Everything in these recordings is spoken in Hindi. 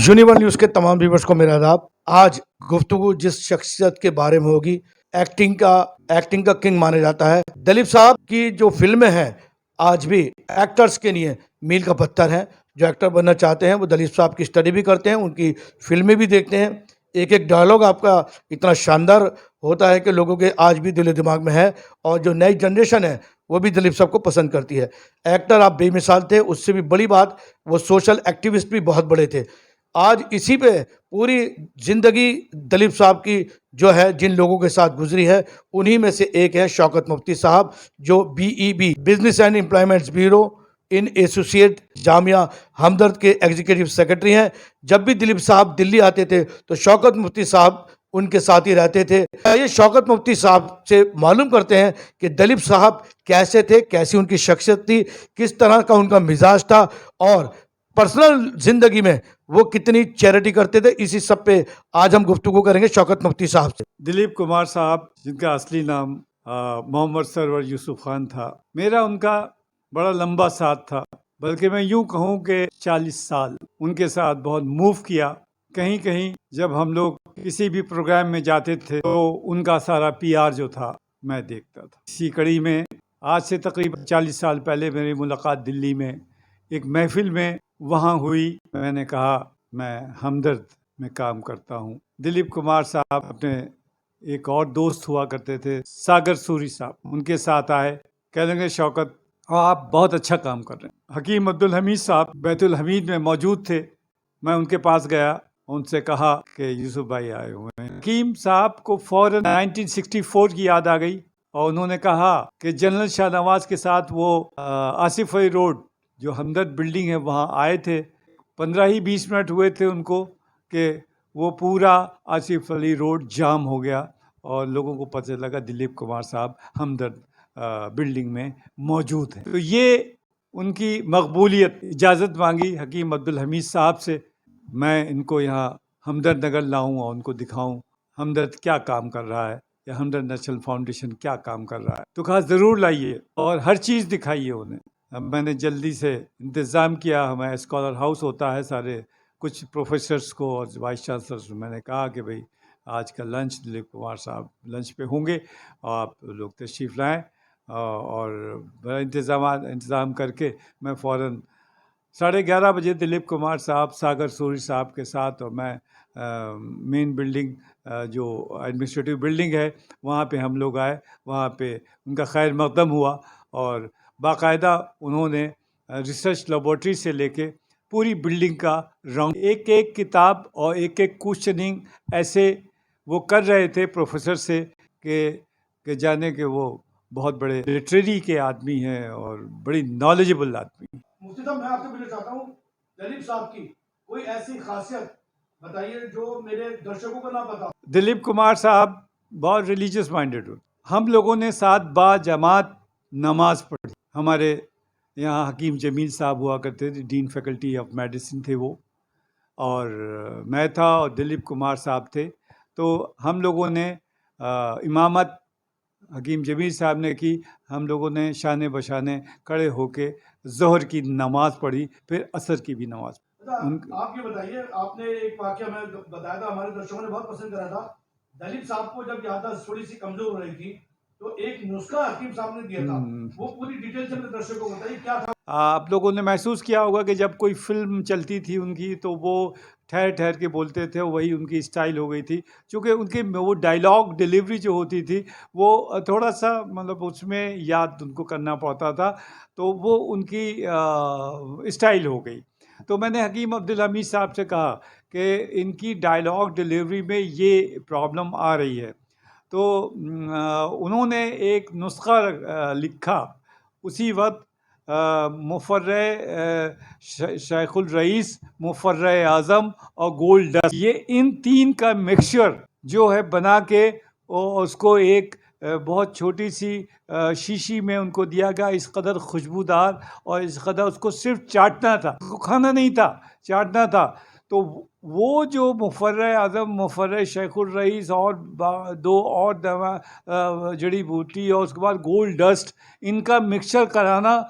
यूनिवर्सल न्यूज़ के तमाम व्यूवर्स को मेरा आदाब। आज गुफ्तगू जिस शख्सियत के बारे में होगी, एक्टिंग का किंग माना जाता है। दिलीप साहब की जो फिल्में हैं आज भी एक्टर्स के लिए मील का पत्थर है। जो एक्टर बनना चाहते हैं वो दिलीप साहब की स्टडी भी करते हैं, उनकी फिल्में भी देखते हैं। एक एक डायलॉग आपका इतना शानदार होता है कि लोगों के आज भी दिल दिमाग में है, और जो नई जनरेशन है वो भी दिलीप साहब को पसंद करती है। एक्टर आप बेमिसाल थे, उससे भी बड़ी बात वो सोशल एक्टिविस्ट भी बहुत बड़े थे। आज इसी पे पूरी ज़िंदगी दिलीप साहब की जो है जिन लोगों के साथ गुजरी है, उन्हीं में से एक है शौकत मुफ्ती साहब, जो BEB business and employments bureau in associate Jamia Hamdard के एग्जीक्यूटिव सेक्रेटरी हैं। जब भी दिलीप साहब दिल्ली आते थे तो शौकत मुफ्ती साहब उनके साथ ही रहते थे। ये शौकत मुफ्ती साहब से मालूम करते हैं कि दिलीप साहब कैसे थे, कैसी उनकी शख्सियत थी, किस तरह का उनका मिजाज था, और पर्सनल जिंदगी में वो कितनी चैरिटी करते थे। इसी सब पे आज हम गुफ्तगू करेंगे शौकत मुफ्ती साहब से। दिलीप कुमार साहब, जिनका असली नाम मोहम्मद सरवर यूसुफ खान था, मेरा उनका बड़ा लंबा साथ था, बल्कि मैं यूं कहूं कि 40 साल उनके साथ बहुत मूव किया। कहीं कहीं जब हम लोग किसी भी प्रोग्राम में जाते थे तो उनका सारा PR जो था मैं देखता था। इसी कड़ी में आज से तकरीबन 40 साल पहले मेरी मुलाकात दिल्ली में एक महफिल में वहाँ हुई। मैंने कहा मैं हमदर्द में काम करता हूँ। दिलीप कुमार साहब अपने एक और दोस्त हुआ करते थे, सागर सूरी साहब, उनके साथ आए। कह लेंगे शौकत आप बहुत अच्छा काम कर रहे हैं। हकीम अब्दुल हमीद साहब बैतुल हमीद में मौजूद थे। मैं उनके पास गया, उनसे कहा कि यूसुफ भाई आए हुए हैं। हकीम साहब को फौरन 1964 की याद आ गई, और उन्होंने कहा कि जनरल शाहनवाज के साथ वो आसिफ अली रोड जो हमदर्द बिल्डिंग है वहाँ आए थे। 15 ही 20 मिनट हुए थे उनको कि वो पूरा आसिफ अली रोड जाम हो गया, और लोगों को पता लगा दिलीप कुमार साहब हमदर्द बिल्डिंग में मौजूद हैं। तो ये उनकी मकबूलियत, इजाज़त मांगी हकीम अब्दुल हमीद साहब से, मैं इनको यहाँ हमदर्द नगर लाऊं और उनको दिखाऊं हमदर्द क्या काम कर रहा है, या हमदर्द नेशनल फाउंडेशन क्या काम कर रहा है। तो कहा ज़रूर लाइए, और हर चीज़ दिखाइए उन्हें। अब मैंने जल्दी से इंतज़ाम किया। हमारे स्कॉलर हाउस होता है, सारे कुछ प्रोफेसर्स को और वाइस चांसलर्स, मैंने कहा कि भाई आज का लंच दिलीप कुमार साहब लंच पे होंगे, आप लोग तशरीफ़ लाएँ। और बड़ा इंतज़ाम करके मैं फ़ौरन 11:30 बजे दिलीप कुमार साहब, सागर सूरी साहब के साथ, और मैं मेन बिल्डिंग जो एडमिनिस्ट्रेटिव बिल्डिंग है वहाँ पे हम लोग आए। वहाँ पे उनका खैर मकदम हुआ, और बाकायदा उन्होंने रिसर्च लेबॉर्ट्री से लेके पूरी बिल्डिंग का राउंड, एक एक किताब और एक एक क्वेश्चनिंग ऐसे वो कर रहे थे प्रोफेसर से कि जाने कि वो बहुत बड़े लिटरेरी के आदमी हैं और बड़ी नॉलेजेबल आदमी। मुफ्ती साहब, मैं आपसे पूछना चाहता हूँ, दिलीप साहब की कोई ऐसी खासियत बताइए जो मेरे दर्शकों को ना पता। दिलीप कुमार साहब बहुत रिलीजियस माइंडेड होते। हम लोगों ने साथ बाजमात नमाज पढ़ी। हमारे यहाँ हकीम जमील साहब हुआ करते थे, डीन फैकल्टी ऑफ मेडिसिन थे वो, और मैं था और दिलीप कुमार साहब थे। तो हम लोगों ने इमामत हकीम जमील साहब ने की, हम लोगों ने शाने बशाने खड़े होके ज़ोहर की नमाज़ पढ़ी, फिर असर की भी नमाज़। आप ये बताइए, आपने एक वाकया मैं बताया था, हमारे दर्शकों ने बहुत पसंद करा था। दलीप साहब को जब याददाश्त थोड़ी सी कमजोर हो रही थी, तो एक नुस्खा हकीम साहब ने दिया था, वो पूरी डिटेल से मेरे दर्शकों को बताइए क्या था। आप लोगों ने महसूस किया होगा कि जब कोई फिल्म चलती थी उनकी, तो वो ठहर ठहर के बोलते थे, वही उनकी स्टाइल हो गई थी। चूँकि उनकी वो डायलॉग डिलीवरी जो होती थी, वो थोड़ा सा मतलब उसमें याद उनको करना पड़ता था, तो वो उनकी स्टाइल हो गई। तो मैंने हकीम अब्दुल हमीद साहब से कहा कि इनकी डायलॉग डिलीवरी में ये प्रॉब्लम आ रही है। तो उन्होंने एक नुस्खा लिखा उसी वक्त, मुफर्रह शेखुल रईस, मुफर्रह आज़म और गोल्ड डस्ट, ये इन तीन का मिक्सचर जो है बना के और उसको एक बहुत छोटी सी शीशी में उनको दिया गया, इस कदर खुशबूदार और इस कदर उसको सिर्फ चाटना था, खाना नहीं था, चाटना था। तो वो जो मुफर्रह आज़म, मुफर्रह शेखुल रईस और दो और दवा जड़ी बूटी और उसके बाद गोल्ड डस्ट, इनका मिक्सचर कराना,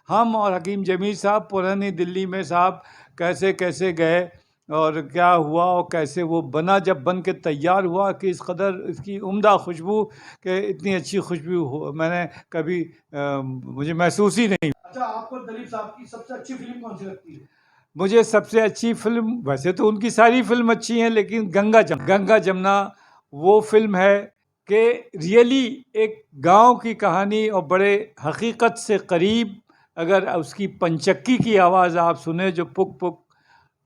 हम और हकीम जमील साहब पुरानी दिल्ली में साहब कैसे कैसे गए और क्या हुआ और कैसे वो बना, जब बन के तैयार हुआ कि इस कदर इसकी उम्दा खुशबू, कि इतनी अच्छी खुशबू मैंने कभी मुझे महसूस ही नहीं। अच्छा, आपको दलीप साहब की सबसे अच्छी फिल्म कौन सी लगती है? मुझे सबसे अच्छी फिल्म, वैसे तो उनकी सारी फिल्म अच्छी हैं, लेकिन गंगा जमुना वो फिल्म है कि रियली एक गांव की कहानी और बड़े हकीकत से करीब, अगर उसकी पंचक्की की आवाज़ आप सुने जो पुक पुक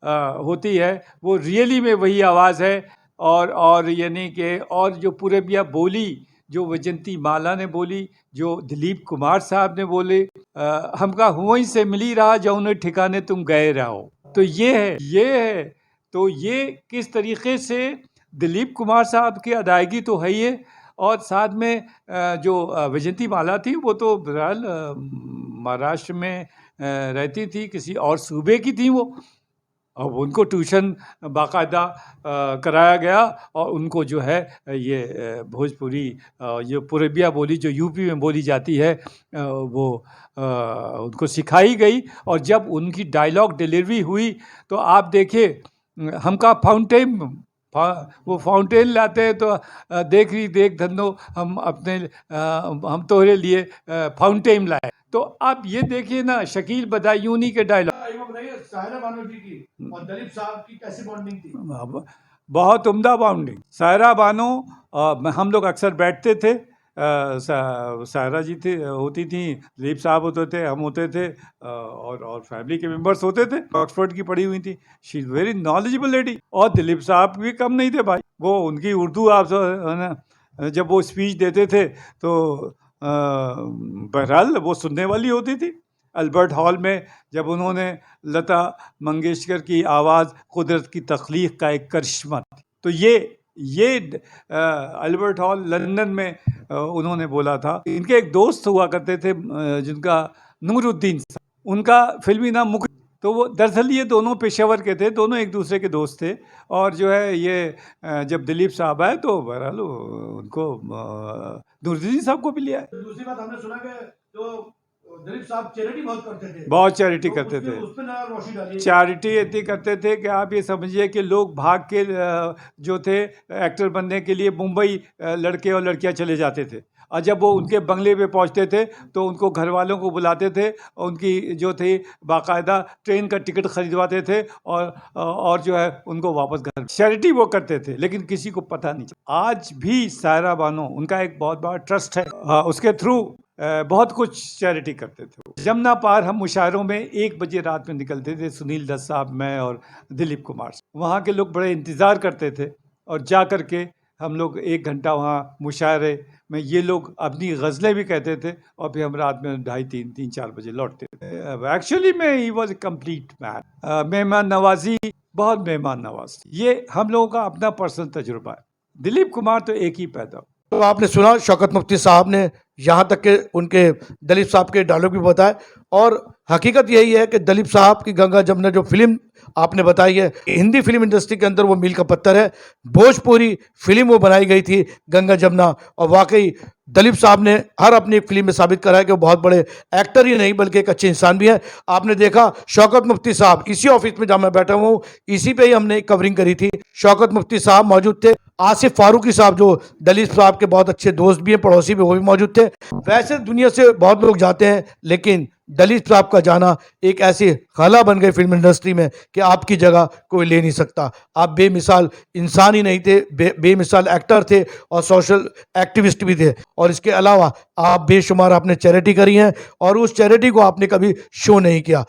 होती है, वो रियली में वही आवाज़ है। और यानी कि और जो पूरबिया बोली जो वैजंती माला ने बोली, जो दिलीप कुमार साहब ने बोले, हमका हुई से मिली रहा जौने ठिकाने तुम गए रहो। तो ये है तो ये किस तरीके से दिलीप कुमार साहब की अदायगी तो है ही है, और साथ में जो वैजंती माला थी वो तो बहरहाल महाराष्ट्र में रहती थी, किसी और सूबे की थी वो, और उनको ट्यूशन बाकायदा कराया गया, और उनको जो है ये भोजपुरी ये पूरबिया बोली जो यूपी में बोली जाती है वो उनको सिखाई गई। और जब उनकी डायलॉग डिलीवरी हुई तो आप देखिए, हमका वो फाउंटेन लाते हैं तो देख धंधो, हम अपने हम तोहरे लिए फाउंटेन लाए। तो आप ये देखिए ना, शकील बदायूनी के डायलॉग। वो बताइए, सायरा बानो जी की और दलीप साहब की कैसी बॉन्डिंग थी? बहुत उम्दा बाउंडिंग। सायरा बानो हम लोग अक्सर बैठते थे, सायरा जी थे, होती थी, दिलीप साहब होते थे, हम होते थे, और फैमिली के मेंबर्स होते थे। ऑक्सफोर्ड की पढ़ी हुई थी, she is very knowledgeable lady. और दिलीप साहब भी कम नहीं थे भाई, वो उनकी उर्दू आप जब वो स्पीच देते थे तो बहरहाल वो सुनने वाली होती थी। अल्बर्ट हॉल में जब उन्होंने लता मंगेशकर की आवाज़ कुदरत की तख्लीक का एक करिश्मा थी, तो ये अल्बर्ट हॉल लंदन में उन्होंने बोला था। इनके एक दोस्त हुआ करते थे जिनका नूरुद्दीन साहब, उनका फिल्मी नाम मुख, तो वो दरअसल ये दोनों पेशेवर के थे, दोनों एक दूसरे के दोस्त थे। और जो है ये जब दिलीप साहब आए तो बहरहाल उनको नूरुद्दीन साहब को भी लिया है। दूसरी बात, हमने सुना कि जो दिलीप साहब चैरिटी बहुत करते थे, बहुत चैरिटी तो करते थे। उस पे नया रोशनी डाली। चैरिटी इतनी करते थे कि आप ये समझिए कि लोग भाग के जो थे एक्टर बनने के लिए मुंबई लड़के और लड़कियां चले जाते थे, और जब वो उनके बंगले पे पहुंचते थे तो उनको घर वालों को बुलाते थे और उनकी जो थी बाकायदा ट्रेन का टिकट खरीदवाते थे, और जो है उनको वापस घर, चैरिटी वो करते थे, लेकिन किसी को पता नहीं। आज भी सायरा बानो, उनका एक बहुत बड़ा ट्रस्ट है, उसके थ्रू बहुत कुछ चैरिटी करते थे। जमुना पार हम मुशायरों में 1 बजे रात में निकलते थे, सुनील दत्त साहब, मैं और दिलीप कुमार। वहाँ के लोग बड़े इंतज़ार करते थे, और जा कर के हम लोग 1 घंटा वहाँ मुशायरे में, ये लोग अपनी गज़लें भी कहते थे, और फिर हम रात में 2:30, 3, 4 बजे लौटते थे। एक्चुअली में he was A complete man. मेहमान नवाजी, बहुत मेहमान नवाज, ये हम लोगों का अपना पर्सनल तजुर्बा है। दिलीप कुमार तो एक ही पैदा। तो आपने सुना शौकत मुफ्ती साहब ने यहाँ तक कि उनके दलीप साहब के डायलॉग भी बताए। और हकीकत यही है कि दलीप साहब की गंगा जमुना जो फिल्म आपने बताई है, हिंदी फिल्म इंडस्ट्री के अंदर वो मील का पत्थर है। भोजपुरी फिल्म वो बनाई गई थी गंगा जमुना, और वाकई दलीप साहब ने हर अपनी एक फिल्म में साबित करा है कि वो बहुत बड़े एक्टर ही नहीं बल्कि एक अच्छे इंसान भी हैं। आपने देखा शौकत मुफ्ती साहब, इसी ऑफिस में जहाँ मैं बैठा हुआ हूँ, इसी पे ही हमने एक कवरिंग करी थी। शौकत मुफ्ती साहब मौजूद थे, आसिफ फारूकी साहब जो दलीप साहब के बहुत अच्छे दोस्त भी हैं, पड़ोसी भी, वो भी मौजूद थे। वैसे दुनिया से बहुत लोग जाते हैं, लेकिन दलीप साहब का जाना एक ऐसी खला बन गई फिल्म इंडस्ट्री में कि आपकी जगह कोई ले नहीं सकता। आप बेमिसाल इंसान ही नहीं थे, बेमिसाल एक्टर थे और सोशल एक्टिविस्ट भी थे। और इसके अलावा आप बेशुमार आपने चैरिटी करी हैं और उस चैरिटी को आपने कभी शो नहीं किया।